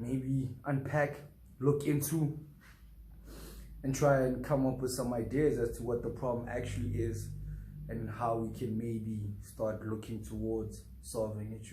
maybe unpack, look into, and try and come up with some ideas as to what the problem actually is and how we can maybe start looking towards solving it,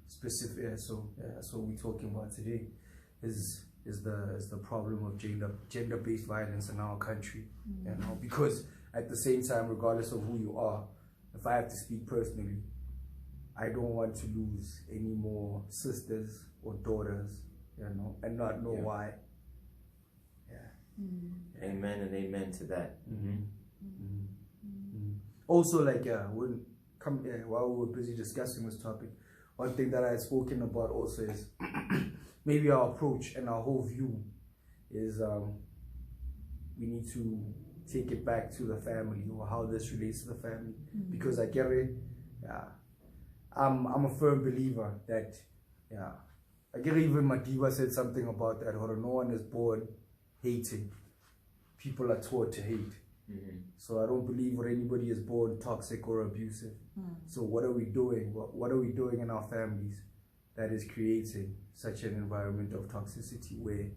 specific. So that's what we're talking about today is the problem of gender-based violence in our country, because at the same time, regardless of who you are, if I have to speak personally, I don't want to lose any more sisters or daughters, and not know why. Amen and amen to that. Also, while we were busy discussing this topic, one thing that I had spoken about also is maybe our approach and our whole view is we need to take it back to the family, or how this relates to the family, because I get it. I'm a firm believer that I get even Madiba said something about that, or no one is born hating. People are taught to hate. So I don't believe that anybody is born toxic or abusive. So what are we doing? What are we doing in our families that is creating such an environment of toxicity where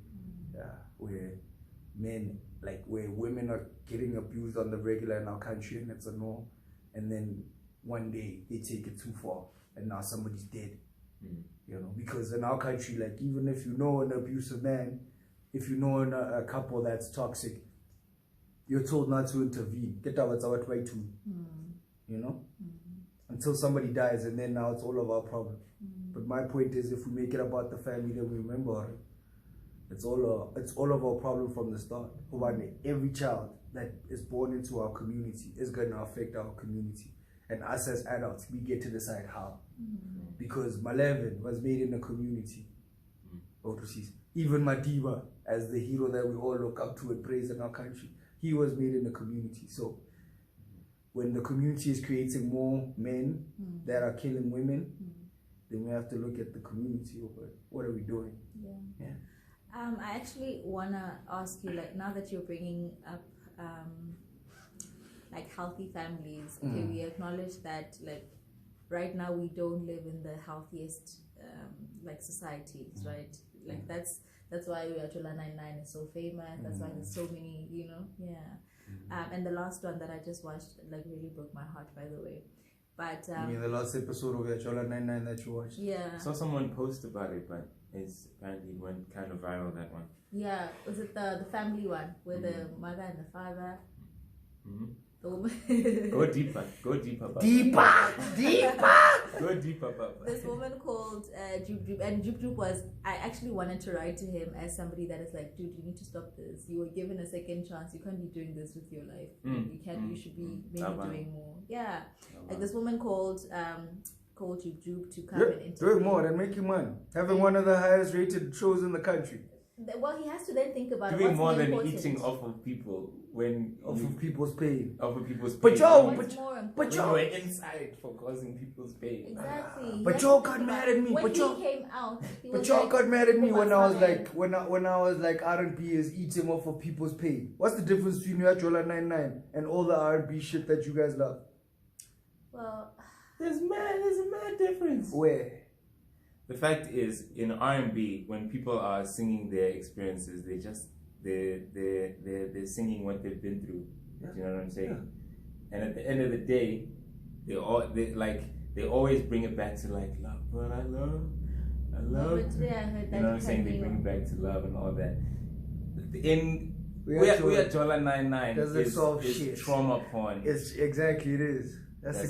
men, where women are getting abused on the regular in our country, and it's a norm, and then one day they take it too far and now somebody's dead. Because in our country, even if you know an abusive man, if you know a couple that's toxic, you're told not to intervene. Get out, it's way too. Until somebody dies, and then now it's all of our problem. But my point is, if we make it about the family, then we remember it. It's all of our problem from the start. Every child that is born into our community is going to affect our community, and us as adults, we get to decide how. Because Malevin was made in the community. Even Madiba, as the hero that we all look up to and praise in our country, he was made in the community. So when the community is creating more men that are killing women, then we have to look at the community over what are we doing. I actually want to ask you, now that you're bringing up healthy families, okay, we acknowledge that right now we don't live in the healthiest societies, right? That's why Rejoyce 99 is so famous. That's why there's so many, and the last one that I just watched really broke my heart, by the way. But you mean the last episode of Rejoyce 99 that you watched? Yeah. I saw someone post about it, but it's apparently went kind of viral, that one. Yeah, was it the family one with the mother and the father? Go deeper. Go deeper. Go deeper, Papa. This woman called Jup, and Jup was, I actually wanted to write to him as somebody that is dude, you need to stop this. You were given a second chance. You can't be doing this with your life. You can't. You should be maybe doing more. Yeah, this woman called Jup to come and interview. Doing more than making money. Having one of the highest rated shows in the country. Well, he has to then think about doing what's more than important. Eating off of people off of people's pain. Off of people's pain. But Joe, but you were inside for causing people's pain. Exactly. But Joe got mad at me. When he came out, but Joe got mad at me when I was when I was R&B is eating off of people's pain. What's the difference between Rejoyce 99 and all the R&B shit that you guys love? Well, there's a mad difference. Where? The fact is, in R&B, when people are singing their experiences, they're singing what they've been through. Yeah. Do you know what I'm saying? Yeah. And at the end of the day, they always bring it back to love what I love. I love. Yeah, I heard that. You know what I'm saying? They bring it back to love and all that. We are Rejoyce 99 is trauma porn. It's exactly it is. That's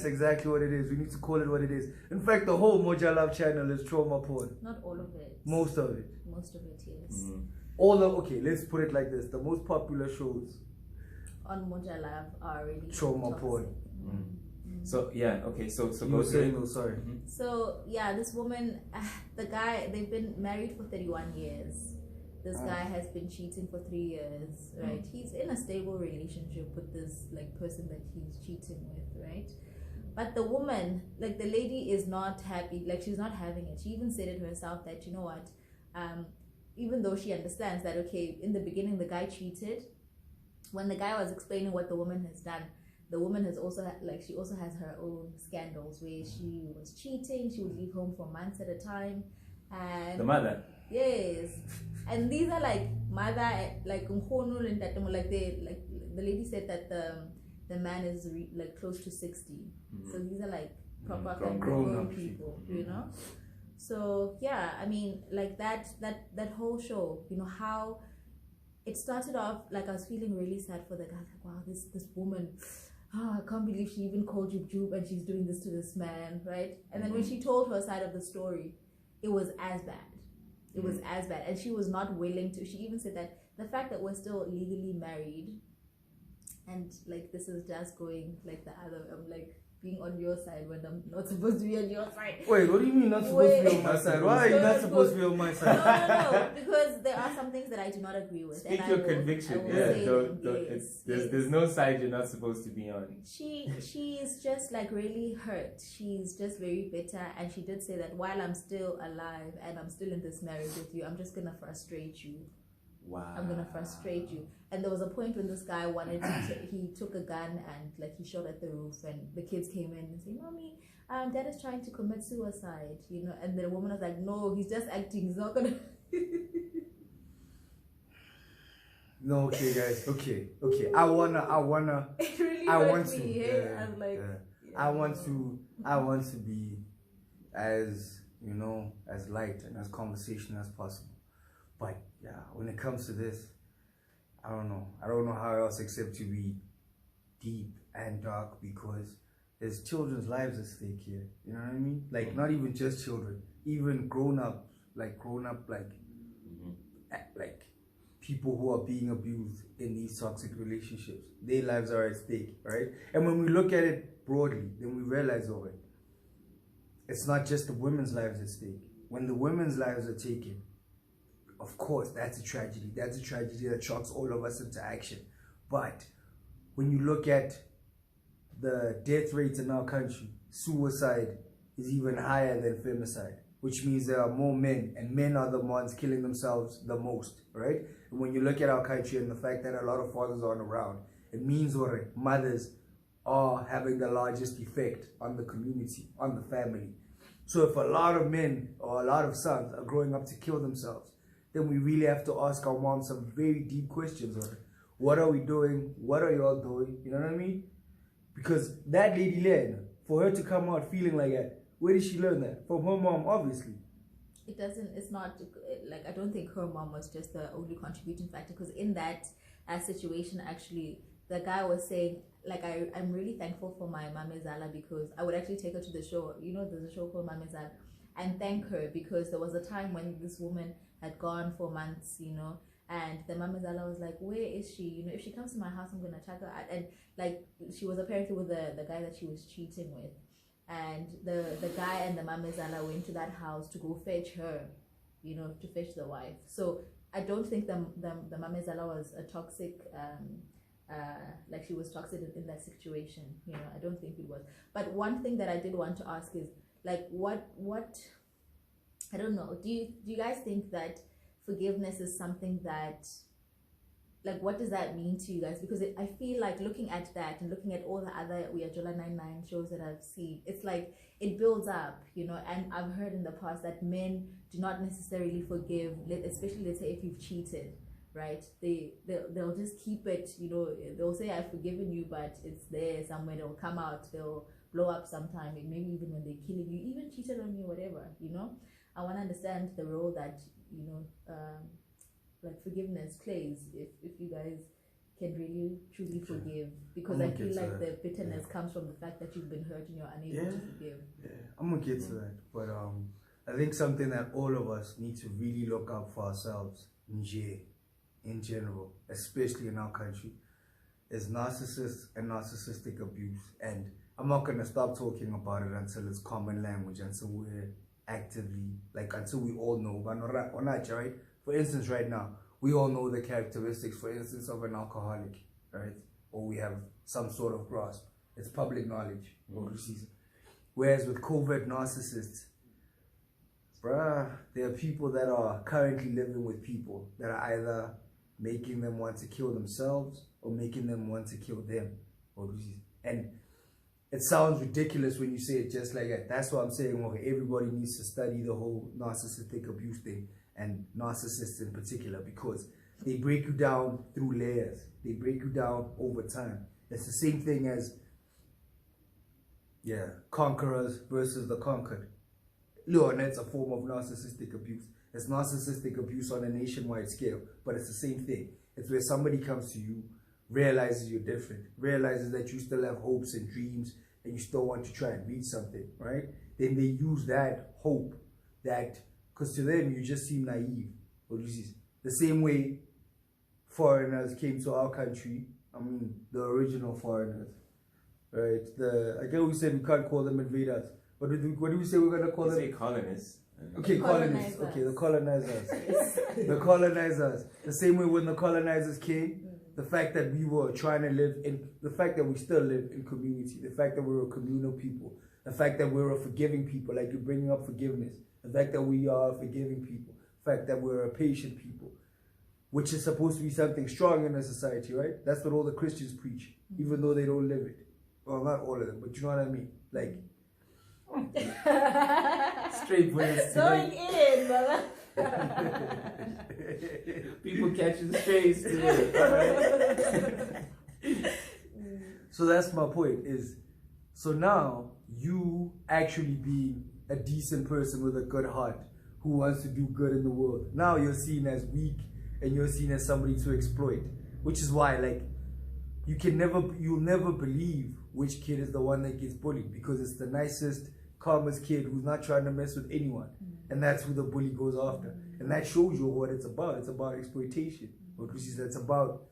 exactly what it is. We need to call it what it is. In fact, the whole Moja Love channel is trauma porn. Not all of it. Most of it. Most of it, yes. Let's put it like this. The most popular shows on Moja Love are really trauma porn. So yeah, okay. So you were saying, sorry. So yeah, this woman, the guy, they've been married for 31 years. This guy has been cheating for 3 years, right? He's in a stable relationship with this person that he's cheating with, right? But the woman, the lady is not happy, she's not having it. She even said it herself that, you know what, even though she understands that, okay, in the beginning the guy cheated, when the guy was explaining what the woman has done, the woman has also she also has her own scandals where she was cheating. She would leave home for months at a time. And the mother. Yes. And these are like mother, like like the lady said that the man is like close to 60. So these are like proper grown people, you know. So yeah, I mean, like that whole show, you know, how it started off, like I was feeling really sad for the guy. Like, wow, this woman, I can't believe she even called you and she's doing this to this man, right? And then when she told her side of the story, it was as bad. It was as bad, and she was not willing to. She even said that the fact that we're still legally married, and like this is just going like the other. I'm like being on your side when I'm not supposed to be on your side. Wait, what do you mean not supposed to be on my side? Why are you not supposed to be on my side? No, because there are some things that I do not agree with. Speak your conviction. There's no side you're not supposed to be on. She's just like really hurt. She's just very bitter, and she did say that while I'm still alive and I'm still in this marriage with you, I'm just gonna frustrate you. Wow. I'm gonna frustrate you. And there was a point when this guy wanted he took a gun and like he shot at the roof, and the kids came in and said, "Mommy, Dad is trying to commit suicide," you know. And the woman was like, "No, he's just acting. He's not gonna." No, okay, guys. Okay. I wanna. It really I hurt want me. to. Yeah, I'm like, I want to be as, you know, as light and as conversational as possible. But yeah, when it comes to this, I don't know how else except to be deep and dark, because there's children's lives at stake here. You know what I mean? Like, not even just children, even grown up like people who are being abused in these toxic relationships. Their lives are at stake, right? And when we look at it broadly, then we realize, oh, wait, it's not just the women's lives at stake. When the women's lives are taken, of course, that's a tragedy. That's a tragedy that shocks all of us into action. But when you look at the death rates in our country, suicide is even higher than femicide, which means there are more men, and men are the ones killing themselves the most, right? And when you look at our country and the fact that a lot of fathers aren't around, it means what mothers are having the largest effect on the community, on the family. So if a lot of men or a lot of sons are growing up to kill themselves, then we really have to ask our moms some very deep questions on it. What are we doing? What are y'all doing? You know what I mean? Because that lady learned, for her to come out feeling like that, where did she learn that? From her mom, obviously. It's not, like, I don't think her mom was just the only contributing factor, because in that situation, actually, the guy was saying, like, I'm really thankful for my Mama Zala, because I would actually take her to the show. You know, there's a show called Mama Zala, and thank her, because there was a time when this woman had gone for months, you know, and the Mama Zala was like, where is she? You know, if she comes to my house, I'm gonna attack her. And like, she was apparently with the guy that she was cheating with, and the guy and the Mama Zala went to that house to go fetch her, you know, to fetch the wife. So I don't think the Mama Zala was a toxic, like she was toxic in that situation, you know. I don't think it was. But one thing that I did want to ask is, like, what I don't know, do you guys think that forgiveness is something that, like, what does that mean to you guys? Because I feel like looking at that and looking at all the other Jola 99 shows that I've seen, it's like it builds up, you know. And I've heard in the past that men do not necessarily forgive, especially, let's say, if you've cheated, right? They'll just keep it, you know. They'll say, I've forgiven you, but it's there somewhere. They'll come out, they'll blow up sometime, maybe even when they're killing you, even cheated on you, whatever, you know. I want to understand the role that, you know, like forgiveness plays, if you guys can really truly forgive, because I feel like the bitterness comes from the fact that you've been hurt and you're unable to forgive. I'm gonna get to that, but I think something that all of us need to really look up for ourselves in general, especially in our country, is narcissists and narcissistic abuse. And I'm not gonna stop talking about it until it's common language, until we're actively, like, until we all know, but not right? For instance, right now, we all know the characteristics, for instance, of an alcoholic, right? Or we have some sort of grasp. It's public knowledge. Whereas with covert narcissists, there are people that are currently living with people that are either making them want to kill themselves or making them want to kill them. And it sounds ridiculous when you say it just like that. That's why I'm saying, well, everybody needs to study the whole narcissistic abuse thing, and narcissists in particular, because they break you down through layers. They break you down over time. It's the same thing as, conquerors versus the conquered. And that's a form of narcissistic abuse. It's narcissistic abuse on a nationwide scale, but it's the same thing. It's where somebody comes to you, realizes you're different, realizes that you still have hopes and dreams, and you still want to try and reach something, right? Then they use that hope, because to them you just seem naive. The same way foreigners came to our country, the original foreigners, right? I get what we said we can't call them invaders. What do we say we're going to call them? Say colonists. Okay, colonists. Okay, the colonizers. The colonizers. The same way when the colonizers came, the fact that we were trying to live in, the fact that we still live in community, the fact that we're a communal people, the fact that we're a forgiving people, like you're bringing up forgiveness, the fact that we are a forgiving people, the fact that we're a patient people, which is supposed to be something strong in a society, right? That's what all the Christians preach, even though they don't live it. Well, not all of them, but you know what I mean? Like, straight words. Going in, brother. People catching strays today. So that's my point, so now you actually being a decent person with a good heart who wants to do good in the world, now you're seen as weak and you're seen as somebody to exploit, which is why, like, you'll never believe which kid is the one that gets bullied, because it's the nicest, calmest kid who's not trying to mess with anyone. And that's who the bully goes after. And that shows you what it's about. It's about exploitation. It's about,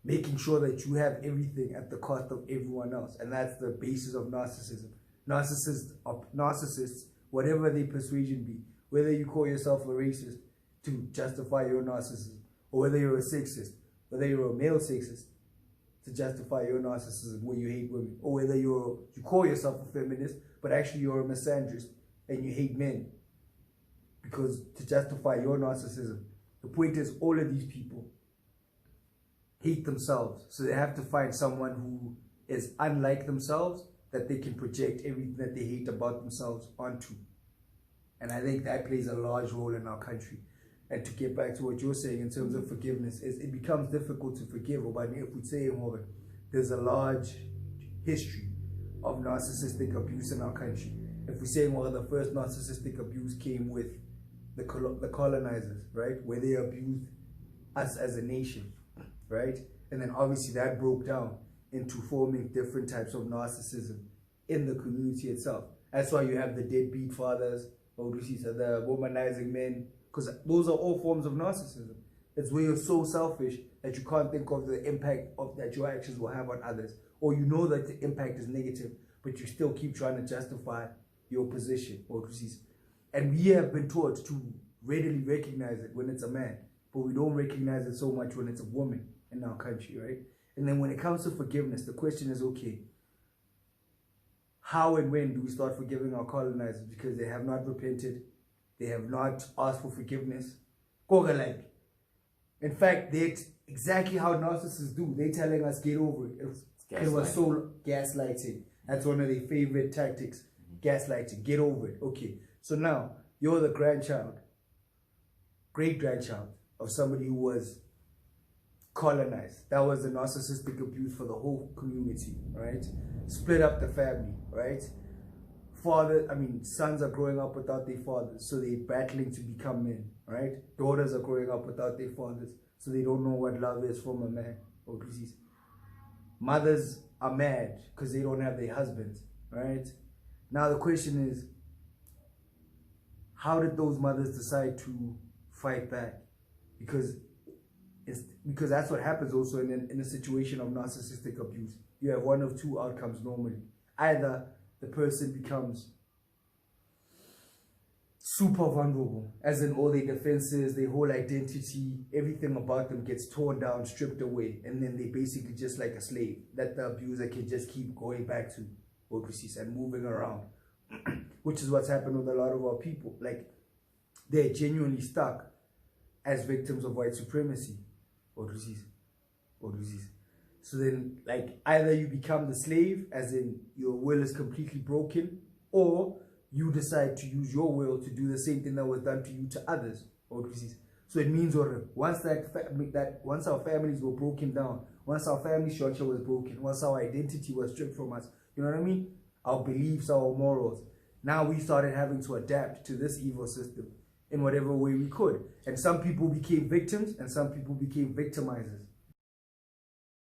making sure that you have everything at the cost of everyone else. And that's the basis of narcissism. Narcissists, whatever their persuasion be, whether you call yourself a racist to justify your narcissism, or whether you're a sexist, whether you're a male sexist to justify your narcissism where you hate women, or whether you call yourself a feminist, but actually you're a misandrist and you hate men, because to justify your narcissism. The point is, all of these people hate themselves, so they have to find someone who is unlike themselves that they can project everything that they hate about themselves onto. And I think that plays a large role in our country. And to get back to what you're saying in terms of forgiveness, it becomes difficult to forgive. But if we say there's a large history of narcissistic abuse in our country. If we say the first narcissistic abuse came with the colonizers, right, where they abused us as a nation, right, and then obviously that broke down into forming different types of narcissism in the community itself. That's why you have the deadbeat fathers, the womanizing men, because those are all forms of narcissism. It's where you're so selfish that you can't think of the impact that your actions will have on others, or you know that the impact is negative, but you still keep trying to justify your position. And we have been taught to readily recognize it when it's a man, but we don't recognize it so much when it's a woman in our country, right? And then when it comes to forgiveness, the question is, okay, how and when do we start forgiving our colonizers? Because they have not repented, they have not asked for forgiveness. In fact, that's exactly how narcissists do. They're telling us, get over it. It was so gaslighting. That's one of their favorite tactics. Gaslighting. Get over it. Okay. So now, you're the great-grandchild of somebody who was colonized. That was the narcissistic abuse for the whole community, right? Split up the family, right? Sons are growing up without their fathers, so they're battling to become men, right? Daughters are growing up without their fathers, so they don't know what love is from a man. Mothers are mad because they don't have their husbands, right? Now the question is, how did those mothers decide to fight back? Because that's what happens also in a situation of narcissistic abuse. You have one of two outcomes normally. Either the person becomes super vulnerable, as in all their defenses, their whole identity, everything about them gets torn down, stripped away, and then they basically just like a slave that the abuser can just keep going back to and moving around, which is what's happened with a lot of our people. Like, they're genuinely stuck as victims of white supremacy. So then, like, either you become the slave, as in your will is completely broken, or you decide to use your will to do the same thing that was done to you to others. So it means, once once our families were broken down, once our family structure was broken, once our identity was stripped from us, you know what I mean? Our beliefs, our morals. Now we started having to adapt to this evil system in whatever way we could. And some people became victims and some people became victimizers.